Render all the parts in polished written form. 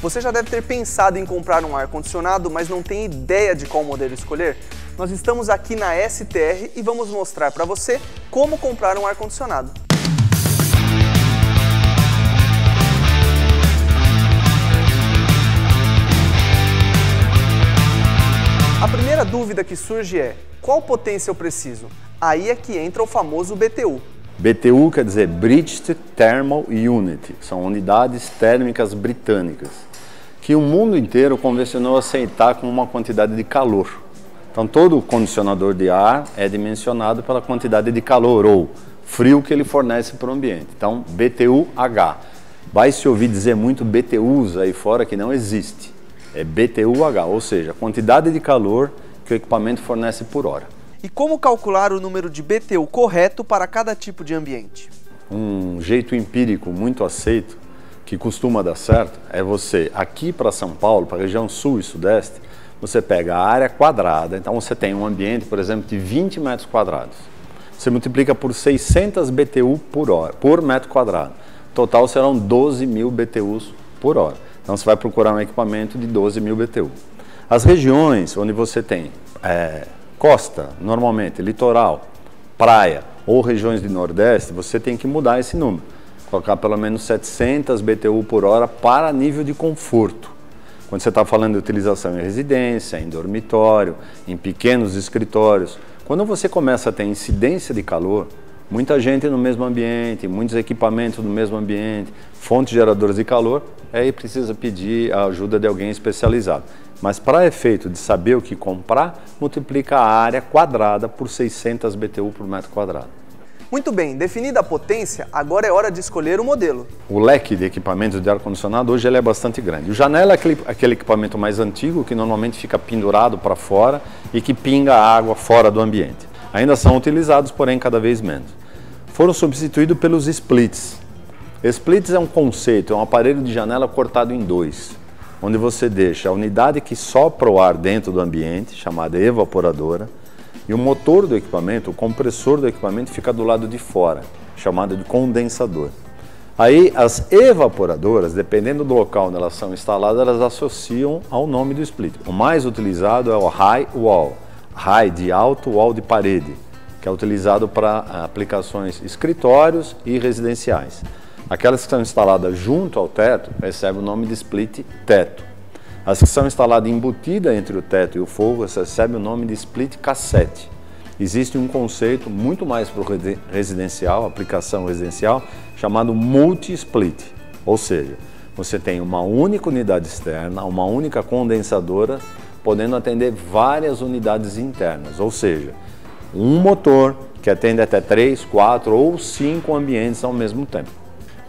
Você já deve ter pensado em comprar um ar-condicionado, mas não tem ideia de qual modelo escolher? Nós estamos aqui na STR e vamos mostrar para você como comprar um ar-condicionado. A primeira dúvida que surge é: qual potência eu preciso? Aí é que entra o famoso BTU. BTU quer dizer British Thermal Unit, são unidades térmicas britânicas, que o mundo inteiro convencionou aceitar como uma quantidade de calor. Então todo condicionador de ar é dimensionado pela quantidade de calor ou frio que ele fornece para o ambiente. Então BTU-H. Vai se ouvir dizer muito BTUs aí fora que não existe. É BTU-H, ou seja, a quantidade de calor que o equipamento fornece por hora. E como calcular o número de BTU correto para cada tipo de ambiente? Um jeito empírico muito aceito, que costuma dar certo, é você, aqui para São Paulo, para a região sul e sudeste, você pega a área quadrada, então você tem um ambiente, por exemplo, de 20 metros quadrados. Você multiplica por 600 BTU por hora, por metro quadrado. Total serão 12.000 BTUs por hora. Então você vai procurar um equipamento de 12.000 BTU. As regiões onde você tem costa, normalmente, litoral, praia ou regiões de nordeste, você tem que mudar esse número. Colocar pelo menos 700 BTU por hora para nível de conforto. Quando você está falando de utilização em residência, em dormitório, em pequenos escritórios, quando você começa a ter incidência de calor, muita gente no mesmo ambiente, muitos equipamentos no mesmo ambiente, fontes geradoras de calor, aí precisa pedir a ajuda de alguém especializado. Mas para efeito de saber o que comprar, multiplica a área quadrada por 600 BTU por metro quadrado. Muito bem, definida a potência, agora é hora de escolher o modelo. O leque de equipamentos de ar-condicionado hoje ele é bastante grande. O janela é aquele equipamento mais antigo que normalmente fica pendurado para fora e que pinga água fora do ambiente. Ainda são utilizados, porém cada vez menos. Foram substituídos pelos splits. Splits é um conceito, é um aparelho de janela cortado em dois, onde você deixa a unidade que sopra o ar dentro do ambiente, chamada evaporadora, e o motor do equipamento, o compressor do equipamento, fica do lado de fora, chamado de condensador. Aí as evaporadoras, dependendo do local onde elas são instaladas, elas associam ao nome do split. O mais utilizado é o high wall, high de alto, wall de parede, que é utilizado para aplicações escritórios e residenciais. Aquelas que são instaladas junto ao teto recebem o nome de split teto. As que são instaladas embutidas entre o teto e o forro recebem o nome de split cassete. Existe um conceito muito mais para o residencial, aplicação residencial, chamado multi-split. Ou seja, você tem uma única unidade externa, uma única condensadora, podendo atender várias unidades internas. Ou seja, um motor que atende até 3, 4 ou 5 ambientes ao mesmo tempo.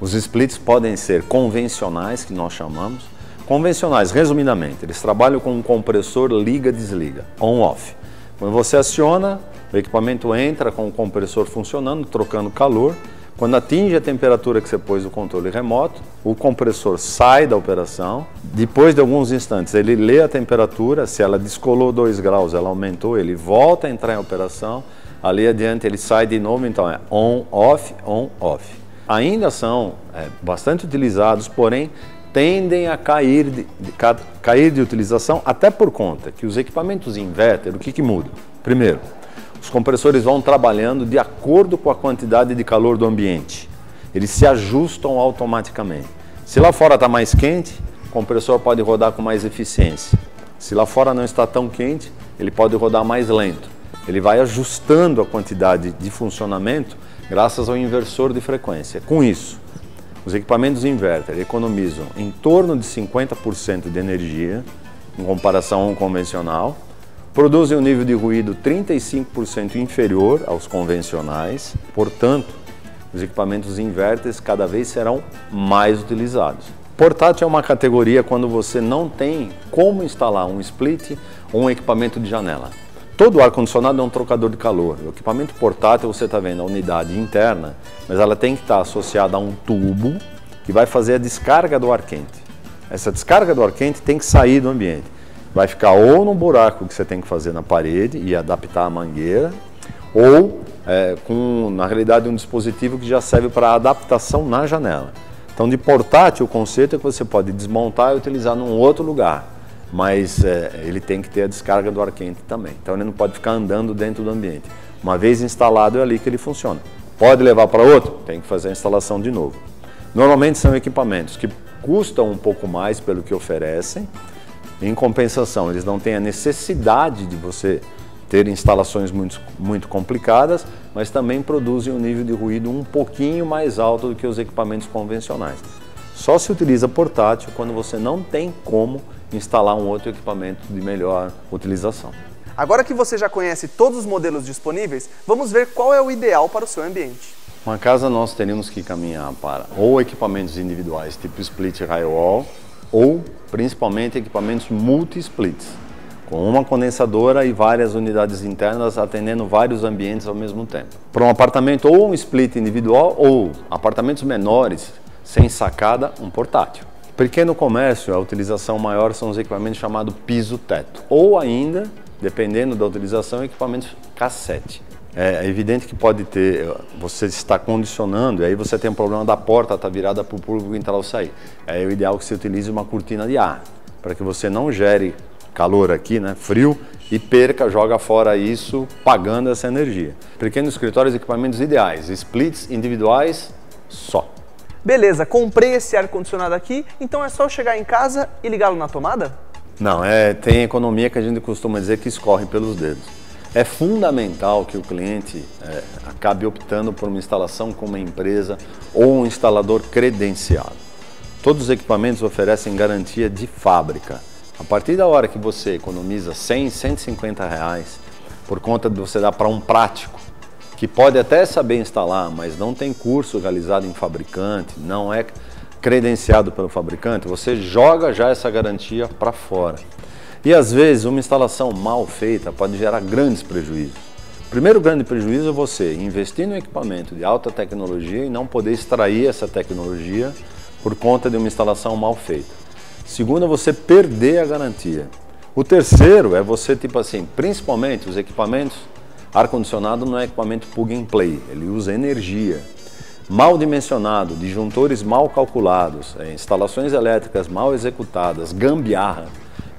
Os splits podem ser convencionais, que nós chamamos. Convencionais, resumidamente, eles trabalham com um compressor liga-desliga, on-off. Quando você aciona, o equipamento entra com o compressor funcionando, trocando calor. Quando atinge a temperatura que você pôs no controle remoto, o compressor sai da operação. Depois de alguns instantes, ele lê a temperatura, se ela descolou 2 graus, ela aumentou, ele volta a entrar em operação. Ali adiante ele sai de novo, então é on-off, on-off. Ainda são bastante utilizados, porém tendem a cair de utilização, até por conta que os equipamentos inverter, o que muda? Primeiro, os compressores vão trabalhando de acordo com a quantidade de calor do ambiente. Eles se ajustam automaticamente. Se lá fora está mais quente, o compressor pode rodar com mais eficiência. Se lá fora não está tão quente, ele pode rodar mais lento. Ele vai ajustando a quantidade de funcionamento graças ao inversor de frequência. Com isso, os equipamentos inverter economizam em torno de 50% de energia, em comparação a um convencional, produzem um nível de ruído 35% inferior aos convencionais, portanto, os equipamentos inverters cada vez serão mais utilizados. Portátil é uma categoria quando você não tem como instalar um split ou um equipamento de janela. Todo ar-condicionado é um trocador de calor. O equipamento portátil, você está vendo a unidade interna, mas ela tem que estar associada a um tubo que vai fazer a descarga do ar quente. Essa descarga do ar quente tem que sair do ambiente. Vai ficar ou no buraco que você tem que fazer na parede e adaptar a mangueira, ou na realidade, um dispositivo que já serve para adaptação na janela. Então, de portátil, o conceito é que você pode desmontar e utilizar num outro lugar, mas ele tem que ter a descarga do ar quente também. Então, ele não pode ficar andando dentro do ambiente. Uma vez instalado, é ali que ele funciona. Pode levar para outro? Tem que fazer a instalação de novo. Normalmente são equipamentos que custam um pouco mais pelo que oferecem. Em compensação, eles não têm a necessidade de você ter instalações muito complicadas, mas também produzem um nível de ruído um pouquinho mais alto do que os equipamentos convencionais. Só se utiliza portátil quando você não tem como instalar um outro equipamento de melhor utilização. Agora que você já conhece todos os modelos disponíveis, vamos ver qual é o ideal para o seu ambiente. Uma casa nós teríamos que caminhar para ou equipamentos individuais tipo split high wall ou principalmente equipamentos multi-splits, com uma condensadora e várias unidades internas atendendo vários ambientes ao mesmo tempo. Para um apartamento ou um split individual ou apartamentos menores sem sacada, um portátil. Pequeno comércio, a utilização maior são os equipamentos chamados piso-teto ou ainda, dependendo da utilização, equipamentos cassete. É evidente que pode ter, você está condicionando e aí você tem um problema da porta estar virada para o público entrar ou sair. É o ideal que você utilize uma cortina de ar, para que você não gere calor aqui, né, frio, e joga fora isso pagando essa energia. Pequenos escritórios, equipamentos ideais, splits individuais só. Beleza, comprei esse ar-condicionado aqui, então é só eu chegar em casa e ligá-lo na tomada? Não, tem economia que a gente costuma dizer que escorre pelos dedos. É fundamental que o cliente acabe optando por uma instalação com uma empresa ou um instalador credenciado. Todos os equipamentos oferecem garantia de fábrica. A partir da hora que você economiza 100, 150 reais, por conta de você dar para um prático, que pode até saber instalar, mas não tem curso realizado em fabricante, não é credenciado pelo fabricante, você joga já essa garantia para fora. E às vezes uma instalação mal feita pode gerar grandes prejuízos. O primeiro grande prejuízo é você investir no equipamento de alta tecnologia e não poder extrair essa tecnologia por conta de uma instalação mal feita. Segundo, é você perder a garantia. O terceiro é você, tipo assim, principalmente os equipamentos, ar-condicionado não é equipamento plug and play, ele usa energia. Mal dimensionado, disjuntores mal calculados, instalações elétricas mal executadas, gambiarra,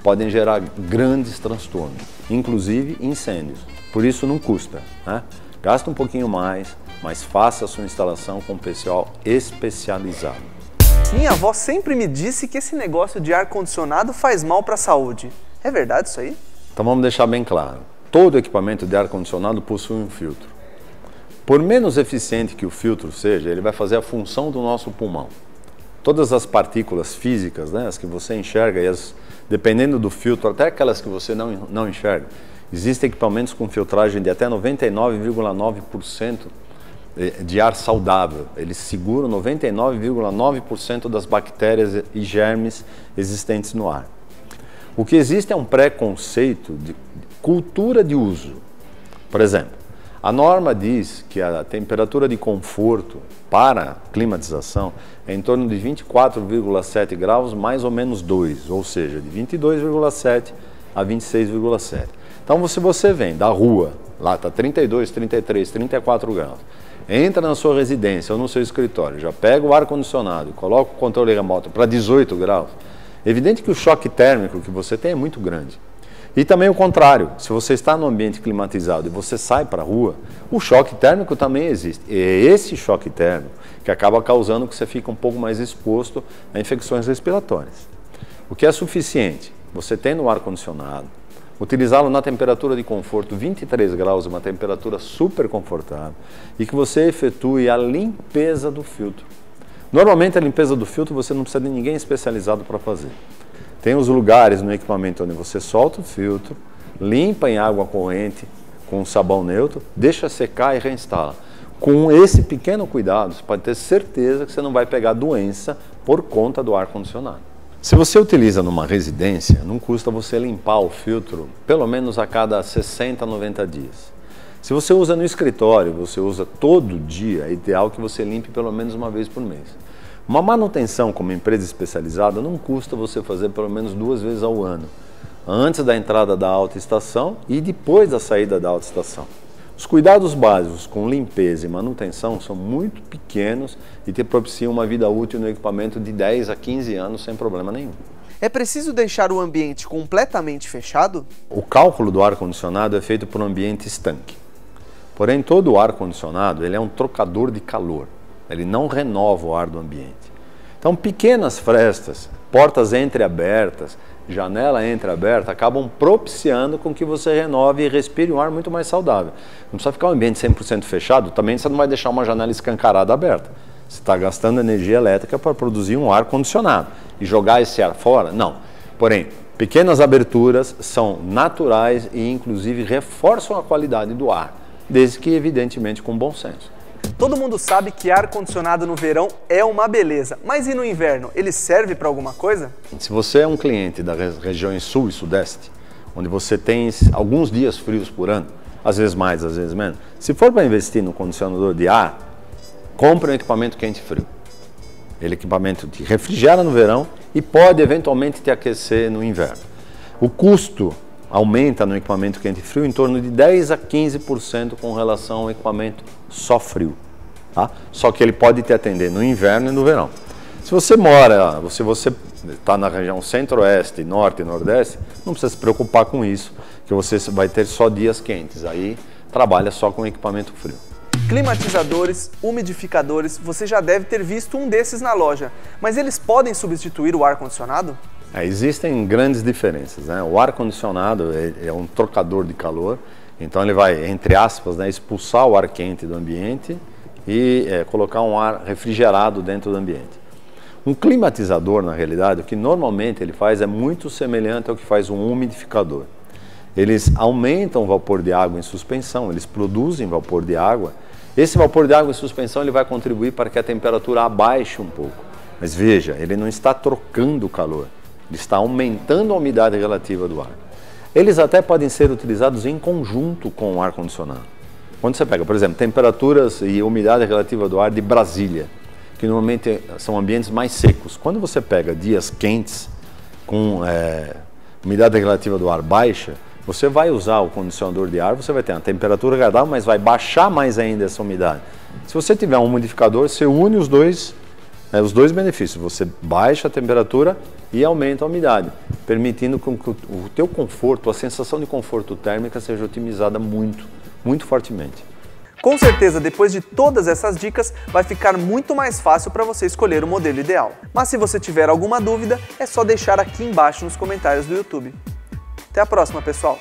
podem gerar grandes transtornos, inclusive incêndios. Por isso não custa, né? Gasta um pouquinho mais, mas faça a sua instalação com pessoal especializado. Minha avó sempre me disse que esse negócio de ar-condicionado faz mal para a saúde. É verdade isso aí? Então vamos deixar bem claro. Todo equipamento de ar-condicionado possui um filtro. Por menos eficiente que o filtro seja, ele vai fazer a função do nosso pulmão. Todas as partículas físicas, né, as que você enxerga, e dependendo do filtro, até aquelas que você não enxerga, existem equipamentos com filtragem de até 99,9% de ar saudável. Eles seguram 99,9% das bactérias e germes existentes no ar. O que existe é um preconceito de cultura de uso. Por exemplo, a norma diz que a temperatura de conforto para climatização é em torno de 24,7 graus mais ou menos 2, ou seja, de 22,7 a 26,7. Então, se você vem da rua, lá está 32, 33, 34 graus, entra na sua residência ou no seu escritório, já pega o ar-condicionado e coloca o controle remoto para 18 graus, é evidente que o choque térmico que você tem é muito grande. E também o contrário, se você está no ambiente climatizado e você sai para a rua, o choque térmico também existe. E é esse choque térmico que acaba causando que você fique um pouco mais exposto a infecções respiratórias. O que é suficiente? Você tem no ar-condicionado, utilizá-lo na temperatura de conforto 23 graus, uma temperatura super confortável, e que você efetue a limpeza do filtro. Normalmente a limpeza do filtro você não precisa de ninguém especializado para fazer. Tem os lugares no equipamento onde você solta o filtro, limpa em água corrente com sabão neutro, deixa secar e reinstala. Com esse pequeno cuidado, você pode ter certeza que você não vai pegar doença por conta do ar-condicionado. Se você utiliza numa residência, não custa você limpar o filtro pelo menos a cada 60 a 90 dias. Se você usa no escritório, você usa todo dia, é ideal que você limpe pelo menos uma vez por mês. Uma manutenção como empresa especializada não custa você fazer pelo menos 2 vezes ao ano, antes da entrada da alta estação e depois da saída da alta estação. Os cuidados básicos com limpeza e manutenção são muito pequenos e te propiciam uma vida útil no equipamento de 10 a 15 anos sem problema nenhum. É preciso deixar o ambiente completamente fechado? O cálculo do ar-condicionado é feito por um ambiente estanque. Porém, todo o ar-condicionado ele é um trocador de calor. Ele não renova o ar do ambiente. Então, pequenas frestas, portas entreabertas, janela entreaberta, acabam propiciando com que você renove e respire um ar muito mais saudável. Não precisa ficar um ambiente 100% fechado, também você não vai deixar uma janela escancarada aberta. Você está gastando energia elétrica para produzir um ar-condicionado. E jogar esse ar fora? Não. Porém, pequenas aberturas são naturais e, inclusive, reforçam a qualidade do ar, desde que, evidentemente, com bom senso. Todo mundo sabe que ar-condicionado no verão é uma beleza, mas e no inverno? Ele serve para alguma coisa? Se você é um cliente das regiões sul e sudeste, onde você tem alguns dias frios por ano, às vezes mais, às vezes menos, se for para investir no condicionador de ar, compre um equipamento quente e frio. Ele equipamento te refrigera no verão e pode eventualmente te aquecer no inverno. O custo aumenta no equipamento quente e frio em torno de 10 a 15% com relação ao equipamento só frio. Tá? Só que ele pode te atender no inverno e no verão. Se você mora, se você está na região centro-oeste, norte e nordeste, não precisa se preocupar com isso, que você vai ter só dias quentes. Aí trabalha só com equipamento frio. Climatizadores, umidificadores, você já deve ter visto um desses na loja, mas eles podem substituir o ar-condicionado? Existem grandes diferenças, né? O ar-condicionado é um trocador de calor, então ele vai, entre aspas, né, expulsar o ar quente do ambiente e colocar um ar refrigerado dentro do ambiente. Um climatizador, na realidade, o que normalmente ele faz é muito semelhante ao que faz um umidificador. Eles aumentam o vapor de água em suspensão, eles produzem vapor de água. Esse vapor de água em suspensão ele vai contribuir para que a temperatura abaixe um pouco. Mas veja, ele não está trocando o calor, ele está aumentando a umidade relativa do ar. Eles até podem ser utilizados em conjunto com o ar-condicionado. Quando você pega, por exemplo, temperaturas e umidade relativa do ar de Brasília, que normalmente são ambientes mais secos. Quando você pega dias quentes, com umidade relativa do ar baixa, você vai usar o condicionador de ar, você vai ter uma temperatura agradável, mas vai baixar mais ainda essa umidade. Se você tiver um umidificador, você une os dois benefícios. Você baixa a temperatura e aumenta a umidade, permitindo que o teu conforto, a sensação de conforto térmica seja otimizada muito fortemente. Com certeza, depois de todas essas dicas, vai ficar muito mais fácil para você escolher o modelo ideal. Mas se você tiver alguma dúvida, é só deixar aqui embaixo nos comentários do YouTube. Até a próxima, pessoal!